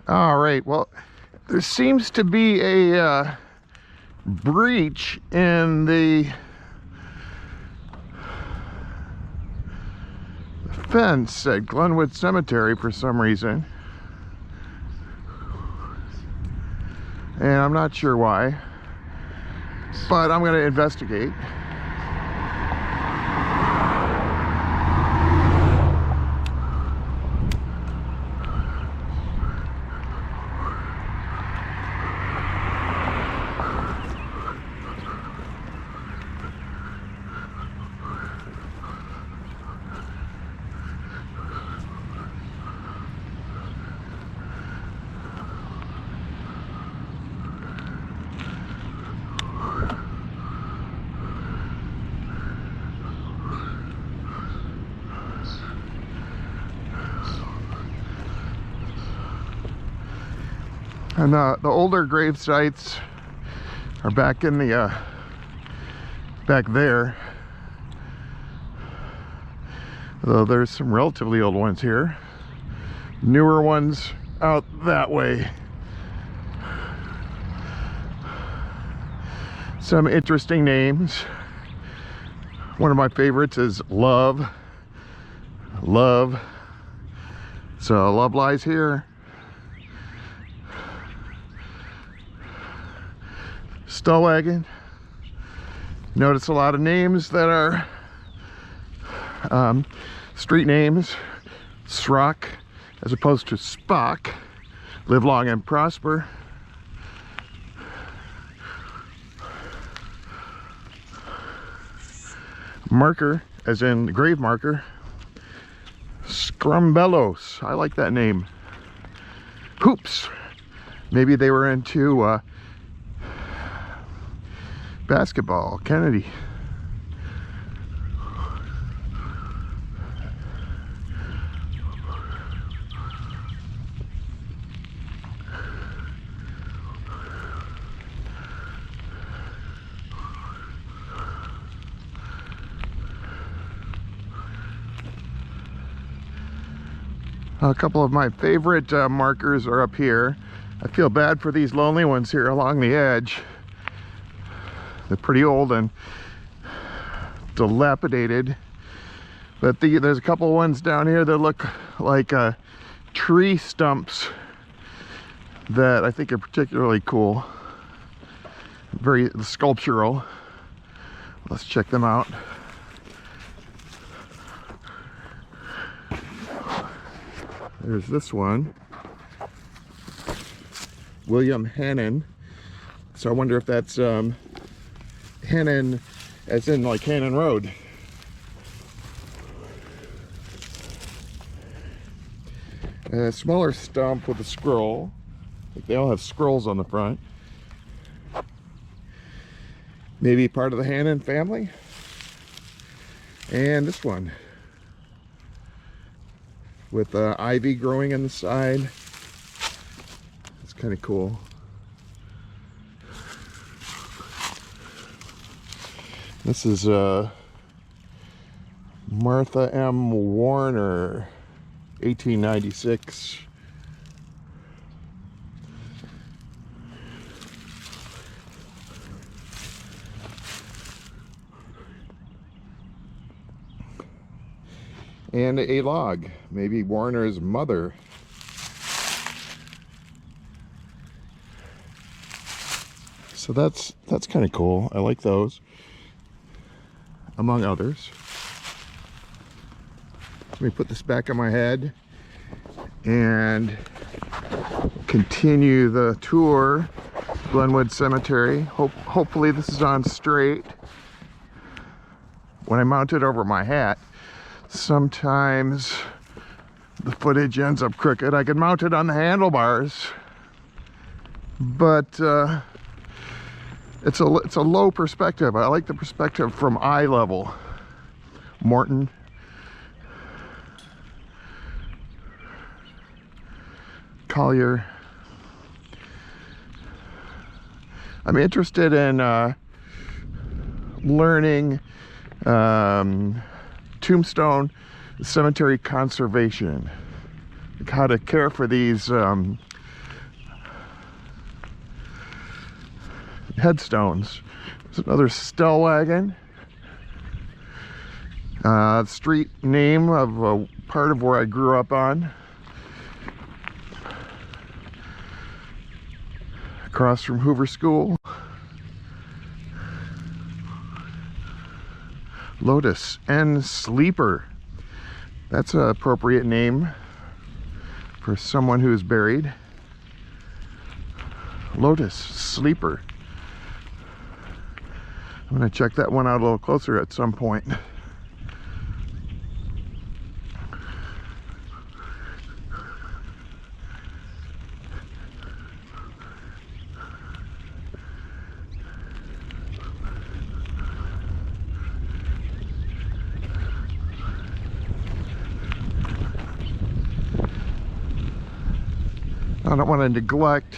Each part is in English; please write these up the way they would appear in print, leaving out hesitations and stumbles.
All right, well, there seems to be a breach in the fence at Glenwood Cemetery for some reason. And I'm not sure why, but I'm going to investigate. And the older grave sites are back in the back there, though there's some relatively old ones here. Newer ones out that way. Some interesting names. One of my favorites is Love. Love. So love lies here. Wagon. Notice a lot of names that are street names. Srock as opposed to Spock. Live long and prosper. Marker, as in grave marker. Scrumbellos. I like that name. Hoops. Maybe they were into basketball. Kennedy. A couple of my favorite markers are up here. I feel bad for these lonely ones here along the edge. They're pretty old and dilapidated, but there's a couple of ones down here that look like tree stumps that I think are particularly cool. Very sculptural. Let's check them out. There's this one, William Hannon. So I wonder if that's Hannon as in like Hannon Road. A smaller stump with a scroll. Like they all have scrolls on the front. Maybe part of the Hannon family. And this one with ivy growing on the side. It's kind of cool. This is Martha M. Warner, 1896. And a log, maybe Warner's mother. So that's kind of cool. I like those, among others. Let me put this back on my head and continue the tour. Glenwood Cemetery. Hopefully this is on straight. When I mount it over my hat, sometimes the footage ends up crooked. I can mount it on the handlebars, but it's a low perspective. I like the perspective from eye level. Morton. Collier. I'm interested in learning tombstone cemetery conservation, like how to care for these headstones. There's another Stellwagen. Street name of a part of where I grew up on. Across from Hoover School. Lotus and Sleeper. That's an appropriate name for someone who is buried. Lotus, Sleeper. I'm going to check that one out a little closer at some point. I don't want to neglect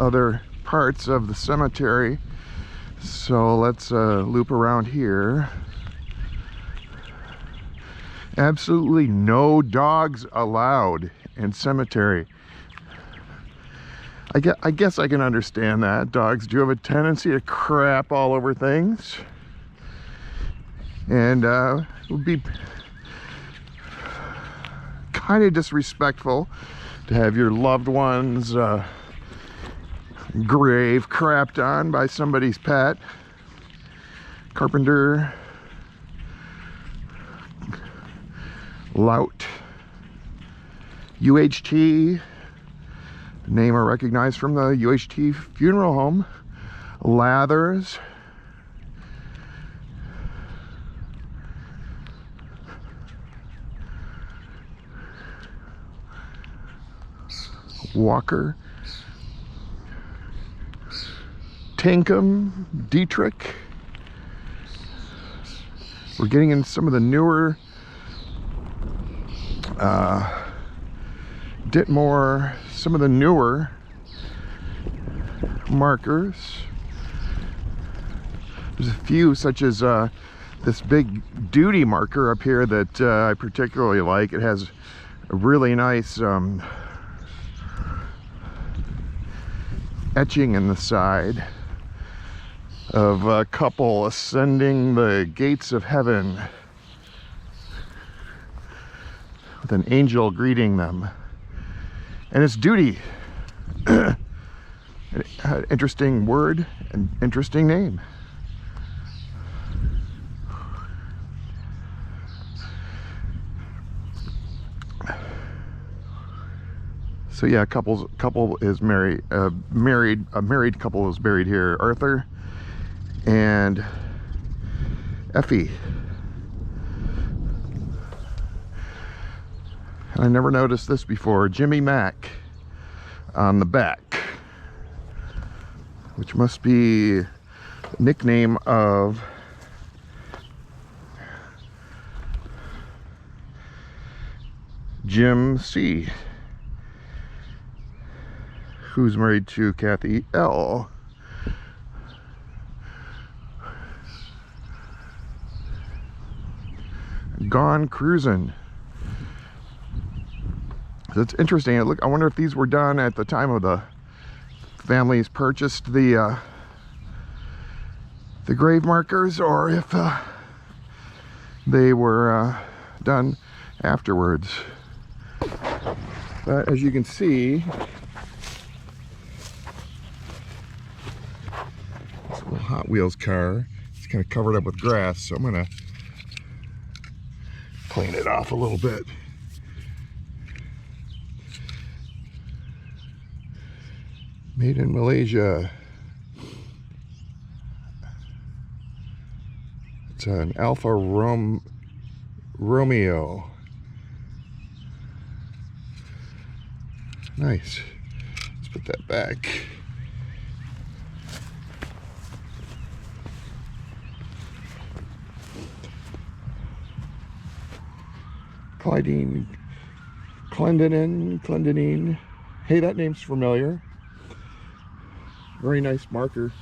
other parts of the cemetery, so let's loop around here. Absolutely no dogs allowed in cemetery. I guess I can understand that. Dogs do have a tendency to crap all over things, and it would be kind of disrespectful to have your loved one's grave crapped on by somebody's pet. Carpenter, Lout, UHT, name I recognize from the UHT funeral home. Lathers, Walker, Tankum, Dietrich. We're getting in some of the newer Ditmore, some of the newer markers. There's a few, such as this big duty marker up here that I particularly like. It has a really nice etching in the side of a couple ascending the gates of heaven with an angel greeting them. And it's duty. Interesting word and interesting name. So yeah, couple is married. A married couple is buried here. Arthur and Effie. I never noticed this before. Jimmy Mack on the back, which must be the nickname of Jim C, who's married to Kathy L. Gone cruising. That's interesting. I wonder if these were done at the time of the families purchased the grave markers, or if they were done afterwards. But as you can see, this little Hot Wheels car is kind of covered up with grass, so I'm gonna clean it off a little bit. Made in Malaysia. It's an Alfa Romeo. Nice. Let's put that back. Clendenine. Hey, that name's familiar. Very nice marker.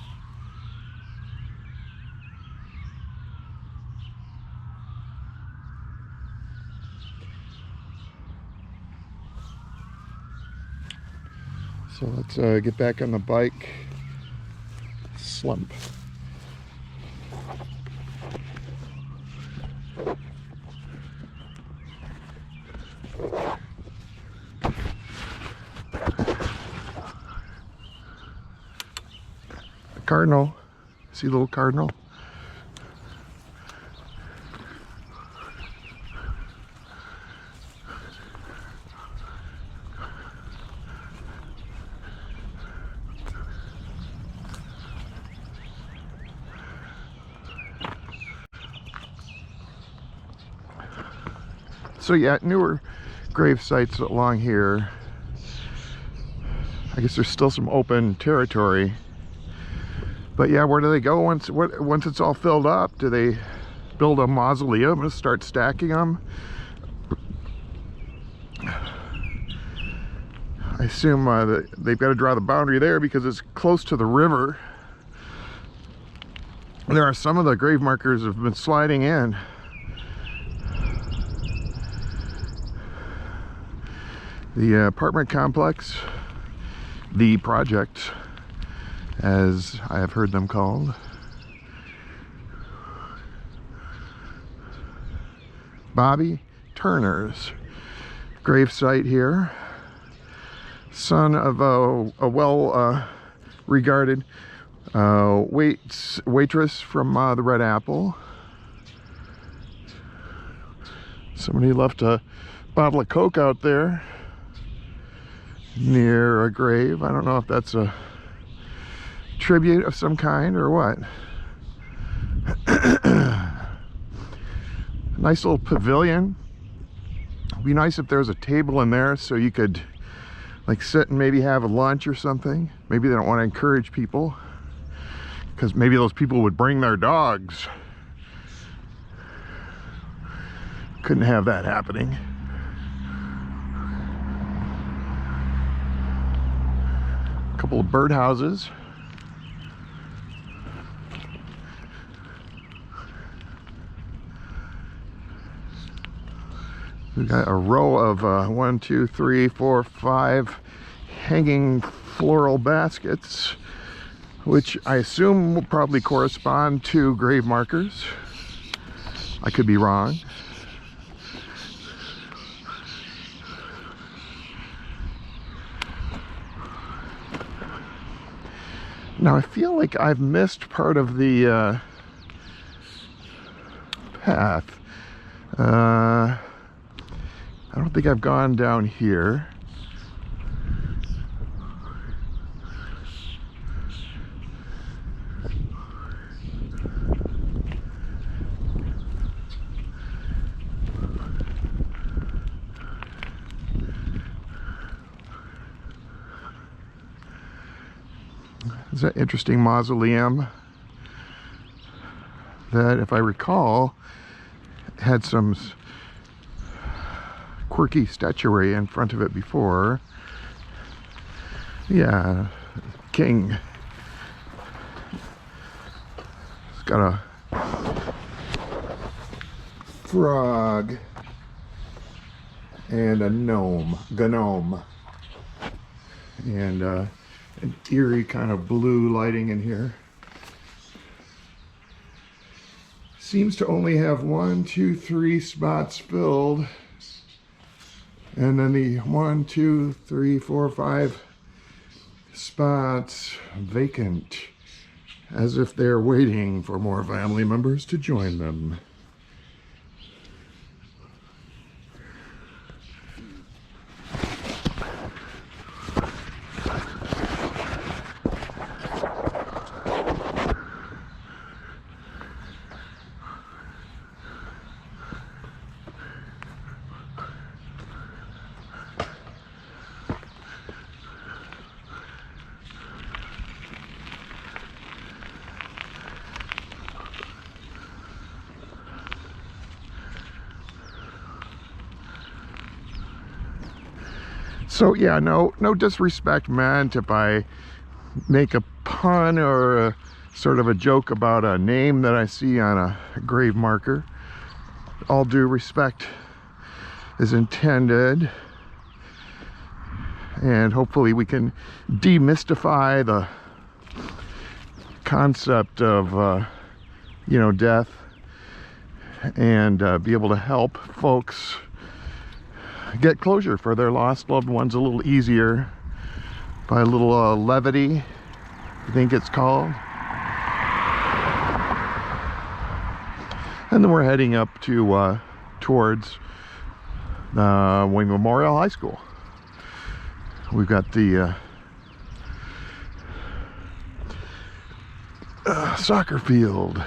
So let's get back on the bike slump. A cardinal. See the little cardinal? So yeah, newer grave sites along here. I guess there's still some open territory. But yeah, where do they go once it's all filled up? Do they build a mausoleum and start stacking them? I assume that they've got to draw the boundary there because it's close to the river. There are some of the grave markers have been sliding in. The apartment complex, the project, as I have heard them called. Bobby Turner's grave site here. Son of a well regarded waitress from the Red Apple. Somebody left a bottle of Coke out there near a grave. I don't know if that's a tribute of some kind or what. Nice little pavilion. It'd be nice if there was a table in there so you could like sit and maybe have a lunch or something. Maybe they don't want to encourage people because maybe those people would bring their dogs. Couldn't have that happening. A couple of birdhouses. We've got a row of 1, 2, 3, 4, 5 hanging floral baskets, which I assume will probably correspond to grave markers. I could be wrong. Now I feel like I've missed part of the path. I don't think I've gone down here. It's an interesting mausoleum that, if I recall, had some quirky statuary in front of it before. Yeah, king. It's got a frog and a gnome, and an eerie kind of blue lighting in here. Seems to only have 1, 2, 3 spots filled, and then the 1, 2, 3, 4, 5 spots vacant, as if they're waiting for more family members to join them. So yeah, no disrespect meant if I make a pun or sort of a joke about a name that I see on a grave marker. All due respect is intended, and hopefully we can demystify the concept of you know, death, and be able to help folks get closure for their lost loved ones a little easier by a little levity, I think it's called. And then we're heading up to towards Wayne Memorial High School. We've got the soccer field